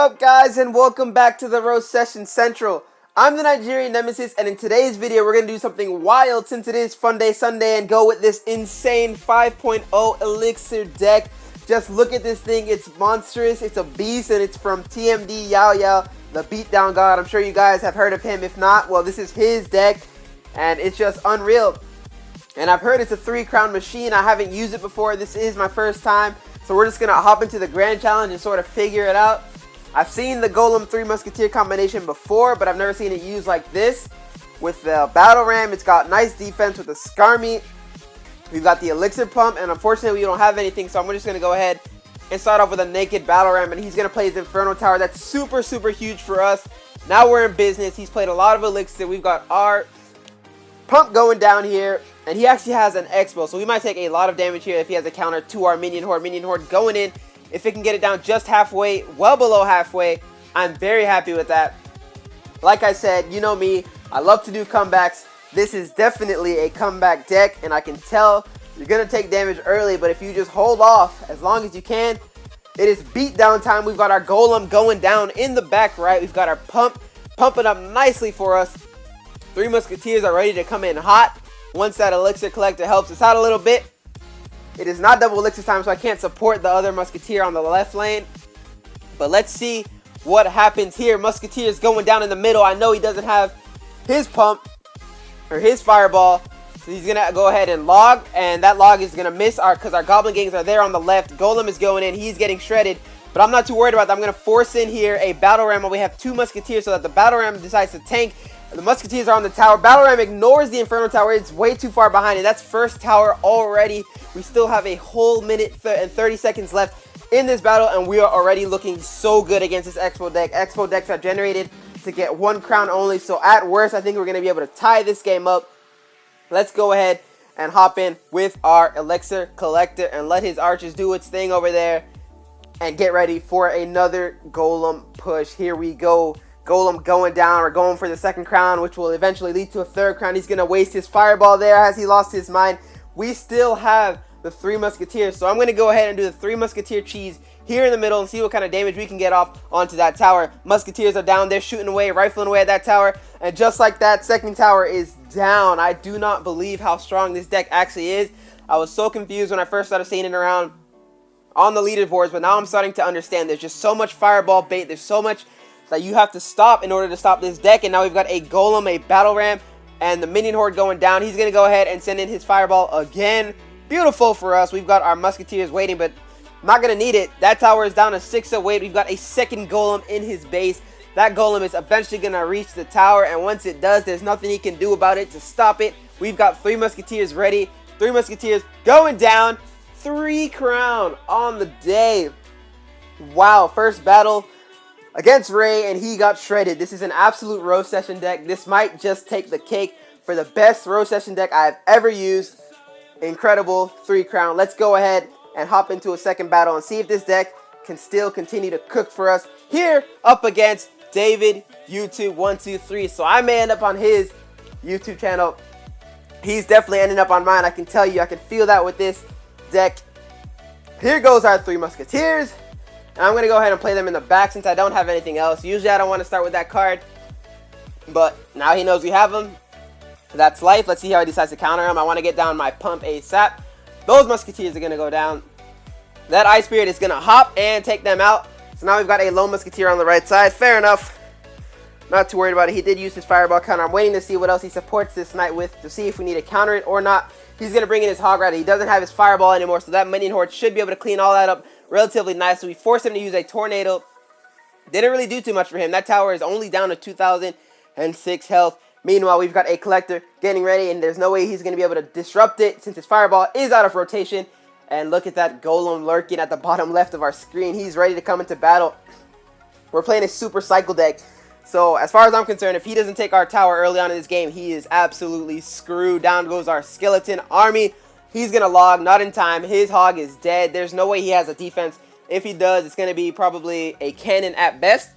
up, guys, and welcome back to the Roast Session Central. I'm the NigerianNemesis, and in today's video, we're going to do something wild since it is Fun Day Sunday and go with this insane 5.0 elixir deck. Just look at this thing. It's monstrous. It's a beast, and it's from TMD Yao Yao, the Beatdown God. I'm sure you guys have heard of him. If not, well, this is his deck, and it's just unreal. And I've heard it's a 3-crown machine. I haven't used it before. This is my first time. So we're just going to hop into the Grand Challenge and sort of figure it out. I've seen the Golem 3 Musketeer combination before, but I've never seen it used like this. With the Battle Ram, it's got nice defense with the Skarmy. We've got the Elixir Pump, and unfortunately we don't have anything, so I'm just going to go ahead and start off with a naked Battle Ram, and he's going to play his Inferno Tower. That's super, super huge for us. Now we're in business. He's played a lot of Elixir. We've got our Pump going down here, and he actually has an Expo, so we might take a lot of damage here if he has a counter to our Minion Horde. Minion Horde going in. If it can get it down just halfway, well below halfway, I'm very happy with that. Like I said, you know me, I love to do comebacks. This is definitely a comeback deck, and I can tell you're going to take damage early, but if you just hold off as long as you can, it is beatdown time. We've got our Golem going down in the back right. We've got our Pump pumping up nicely for us. 3 Musketeers are ready to come in hot once that Elixir Collector helps us out a little bit. It is not double Elixir time, so I can't support the other Musketeer on the left lane. But let's see what happens here. Musketeer is going down in the middle. I know he doesn't have his Pump or his Fireball, so he's going to go ahead and log, and that log is going to miss because our Goblin Gangs are there on the left. Golem is going in. He's getting shredded, but I'm not too worried about that. I'm going to force in here a Battle Ram while we have 2 Musketeers so that the Battle Ram decides to tank. The Musketeers are on the tower. Battle Ram ignores the Inferno Tower. It's way too far behind it. That's first tower already. We still have a whole minute and 30 seconds left in this battle, and we are already looking so good against this Expo deck. Expo decks are generated to get 1 crown only, so at worst, I think we're going to be able to tie this game up. Let's go ahead and hop in with our Elixir Collector and let his archers do its thing over there and get ready for another Golem push. Here we go. Golem going down. We're going for the 2nd crown, which will eventually lead to a 3rd crown. He's going to waste his Fireball there. Has he lost his mind? We still have the 3 Musketeers, so I'm going to go ahead and do the 3 Musketeer cheese here in the middle and see what kind of damage we can get off onto that tower. Musketeers are down there shooting away, rifling away at that tower, and just like that, 2nd tower is down. I do not believe how strong this deck actually is. I was so confused when I first started seeing it around on the leaderboards, but now I'm starting to understand. There's just so much Fireball bait. There's so much that you have to stop in order to stop this deck, and now we've got a Golem, a Battle Ram, and the Minion Horde going down. He's going to go ahead and send in his Fireball again. Beautiful for us. We've got our Musketeers waiting, but not going to need it. That tower is down to 6 away. We've got a 2nd Golem in his base. That Golem is eventually going to reach the tower, and once it does, there's nothing he can do about it to stop it. We've got 3 Musketeers ready. 3 Musketeers going down. 3 crown on the day. Wow, first battle against Ray, and he got shredded. This is an absolute Roast Session deck. This might just take the cake for the best Roast Session deck I've ever used. Incredible 3 crown. Let's go ahead and hop into a 2nd battle and see if this deck can still continue to cook for us here up against David YouTube 123. So I may end up on his YouTube channel. He's definitely ending up on mine. I can tell you, I can feel that with this deck. Here goes our 3 Musketeers. And I'm going to go ahead and play them in the back since I don't have anything else. Usually I don't want to start with that card, but now he knows we have him. That's life. Let's see how he decides to counter him. I want to get down my Pump ASAP. Those Musketeers are going to go down. That Ice Spirit is going to hop and take them out. So now we've got a lone Musketeer on the right side. Fair enough. Not too worried about it. He did use his Fireball counter. I'm waiting to see what else he supports this night with to see if we need to counter it or not. He's going to bring in his Hog Rider. He doesn't have his Fireball anymore, so that Minion Horde should be able to clean all that up relatively nice. So we forced him to use a Tornado. Didn't really do too much for him. That tower is only down to 2,006 health. Meanwhile, we've got a Collector getting ready, and there's no way he's going to be able to disrupt it since his Fireball is out of rotation. And look at that Golem lurking at the bottom left of our screen. He's ready to come into battle. We're playing a super cycle deck. So as far as I'm concerned, if he doesn't take our tower early on in this game, he is absolutely screwed. Down goes our skeleton army. He's going to log, not in time. His Hog is dead. There's no way he has a defense. If he does, it's going to be probably a cannon at best.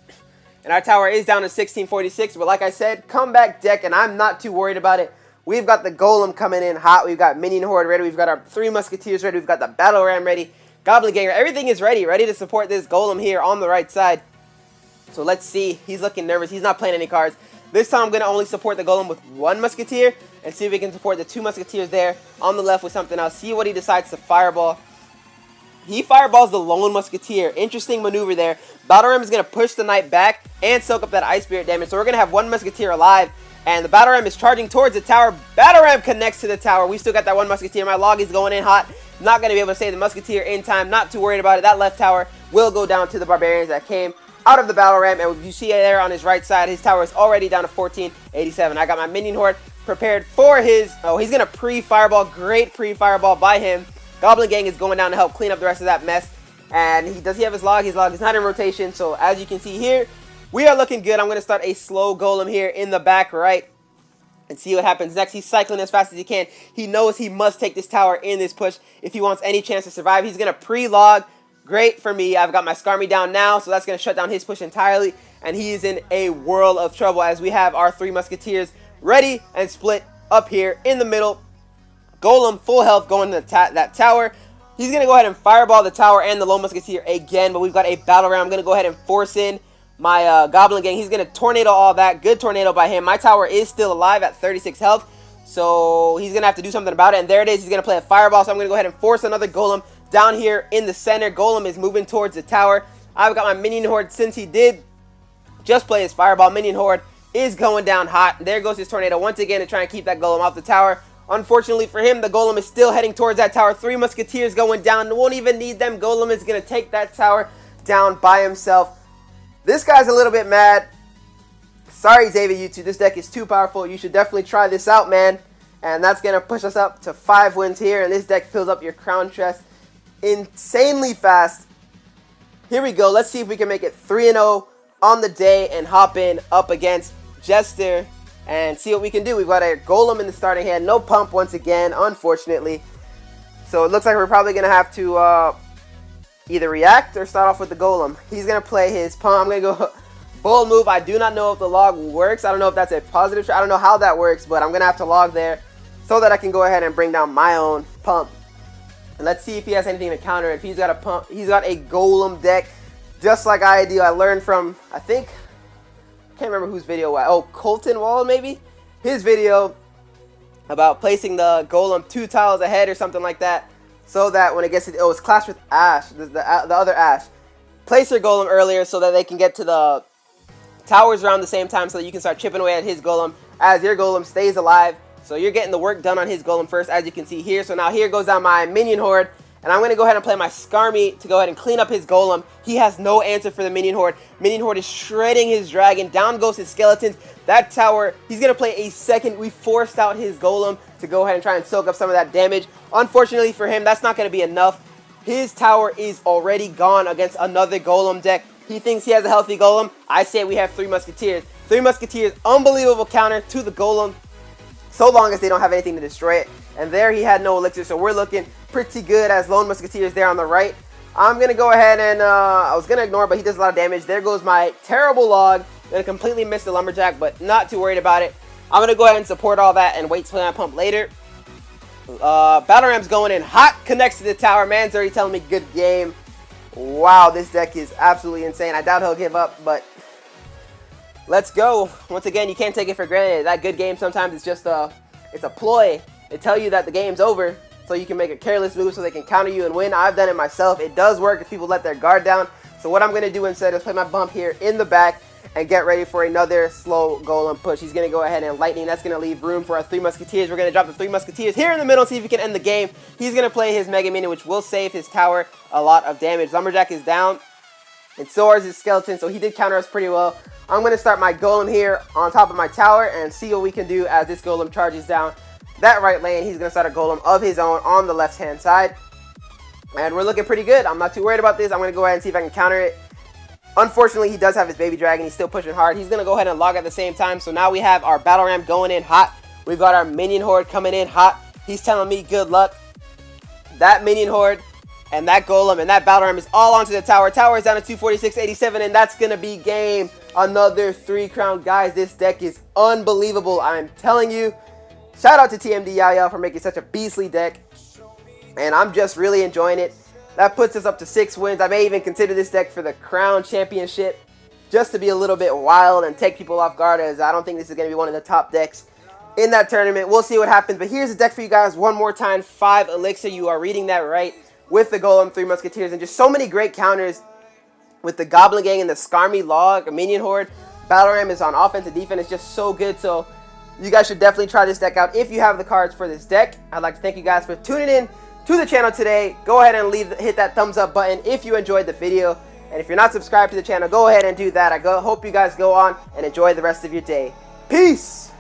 And our tower is down to 1646. But like I said, comeback deck, and I'm not too worried about it. We've got the Golem coming in hot. We've got Minion Horde ready. We've got our 3 Musketeers ready. We've got the Battle Ram ready. Goblin Ganger. Everything is ready to support this Golem here on the right side. So let's see. He's looking nervous. He's not playing any cards. This time I'm going to only support the Golem with one Musketeer and see if we can support the two Musketeers there on the left with something else. See what he decides to fireball. He fireballs the lone Musketeer. Interesting maneuver there. Battle Ram is going to push the Knight back and soak up that Ice Spirit damage. So we're going to have one Musketeer alive. And the Battle Ram is charging towards the tower. Battle Ram connects to the tower. We still got that one Musketeer. My log is going in hot. Not going to be able to save the Musketeer in time. Not too worried about it. That left tower will go down to the Barbarians that came out of the Battle Ram. And you see there on his right side, his tower is already down to 1487. I got my Minion Horde prepared for his... Oh, he's going to pre-fireball. Great pre-fireball by him. Goblin Gang is going down to help clean up the rest of that mess. And does he have his log? His log is not in rotation. So as you can see here, we are looking good. I'm going to start a slow Golem here in the back right and see what happens next. He's cycling as fast as he can. He knows he must take this tower in this push if he wants any chance to survive. He's going to pre-log. Great for me. I've got my Skarmy down now, so that's going to shut down his push entirely. And he is in a world of trouble as we have our three Musketeers ready and split up here in the middle. Golem, full health, going to that tower. He's going to go ahead and fireball the tower and the lone Musketeer again, but we've got a Battle Ram. I'm going to go ahead and force in my Goblin Gang. He's going to tornado all that. Good tornado by him. My tower is still alive at 36 health, so he's going to have to do something about it. And there it is. He's going to play a fireball, so I'm going to go ahead and force another Golem down here in the center. Golem is moving towards the tower. I've got my Minion Horde. Since he did just play his fireball, Minion Horde is going down hot. There goes his tornado once again to try and keep that Golem off the tower. Unfortunately for him, the Golem is still heading towards that tower. Three Musketeers going down. Won't even need them. Golem is going to take that tower down by himself. This guy's a little bit mad. Sorry, David YouTube. This deck is too powerful. You should definitely try this out, man. And that's going to push us up to 5 wins here. And this deck fills up your crown chest insanely fast. Here we go. Let's see if we can make it 3-0 on the day and hop in up against Jester and see what we can do. We've got a Golem in the starting hand. No pump once again, unfortunately. So it looks like we're probably going to have to either react or start off with the Golem. He's going to play his pump. I'm going to go bold move. I do not know if the log works. I don't know if that's a positive. I don't know how that works, but I'm going to have to log there so that I can go ahead and bring down my own pump. And let's see if he has anything to counter it. If he's got a pump, he's got a Golem deck, just like I do. I learned from, I think, can't remember whose video. Oh, Colton Wall maybe? His video about placing the Golem 2 tiles ahead or something like that, so that when it gets to, oh, it's Clash with Ash, the other Ash. Place your Golem earlier so that they can get to the towers around the same time so that you can start chipping away at his Golem as your Golem stays alive. So you're getting the work done on his Golem first, as you can see here. So now here goes down my Minion Horde. And I'm going to go ahead and play my Skarmy to go ahead and clean up his Golem. He has no answer for the Minion Horde. Minion Horde is shredding his dragon. Down goes his skeletons. That tower, he's going to play a second. We forced out his Golem to go ahead and try and soak up some of that damage. Unfortunately for him, that's not going to be enough. His tower is already gone against another Golem deck. He thinks he has a healthy Golem. I say we have 3 Musketeers. 3 Musketeers, unbelievable counter to the Golem, so long as they don't have anything to destroy it. And there he had no elixir, so we're looking pretty good as lone Musketeers there on the right. I'm going to go ahead and, I was going to ignore, but he does a lot of damage. There goes my terrible log. Going to completely miss the Lumberjack, but not too worried about it. I'm going to go ahead and support all that and wait till I pump later. Battle Ram's going in hot, connects to the tower. Man's already telling me good game. Wow, this deck is absolutely insane. I doubt he'll give up, but let's go. Once again, you can't take it for granted. That good game sometimes is just it's a ploy. They tell you that the game's over so you can make a careless move so they can counter you and win. I've done it myself. It does work if people let their guard down. So what I'm going to do instead is play my bump here in the back and get ready for another slow Golem push. He's going to go ahead and lightning. That's going to leave room for our 3 Musketeers. We're going to drop the 3 Musketeers here in the middle, see if he can end the game. He's going to play his Mega Minion, which will save his tower a lot of damage. Lumberjack is down, and so is his skeleton, so he did counter us pretty well. I'm going to start my Golem here on top of my tower and see what we can do as this Golem charges down that right lane. He's going to start a Golem of his own on the left-hand side. And we're looking pretty good. I'm not too worried about this. I'm going to go ahead and see if I can counter it. Unfortunately, he does have his baby dragon. He's still pushing hard. He's going to go ahead and log at the same time. So now we have our Battle Ram going in hot. We've got our Minion Horde coming in hot. He's telling me good luck. That Minion Horde and that Golem and that Battle Ram is all onto the tower. Tower is down to 246.87, and that's going to be game. Another 3 crown. Guys, this deck is unbelievable. I'm telling you. Shout out to TMD Yaya for making such a beastly deck. And I'm just really enjoying it. That puts us up to 6 wins. I may even consider this deck for the Crown Championship. just to be a little bit wild and take people off guard, as I don't think this is going to be one of the top decks in that tournament. We'll see what happens, but here's the deck for you guys one more time. 5 elixir, you are reading that right, with the Golem, 3 Musketeers, and just so many great counters with the Goblin Gang and the Skarmy Log, a Minion Horde. Battle Ram is on offense and defense. It's just so good, so you guys should definitely try this deck out if you have the cards for this deck. I'd like to thank you guys for tuning in to the channel today. Go ahead and hit that thumbs up button if you enjoyed the video. And if you're not subscribed to the channel, go ahead and do that. I hope you guys go on and enjoy the rest of your day. Peace!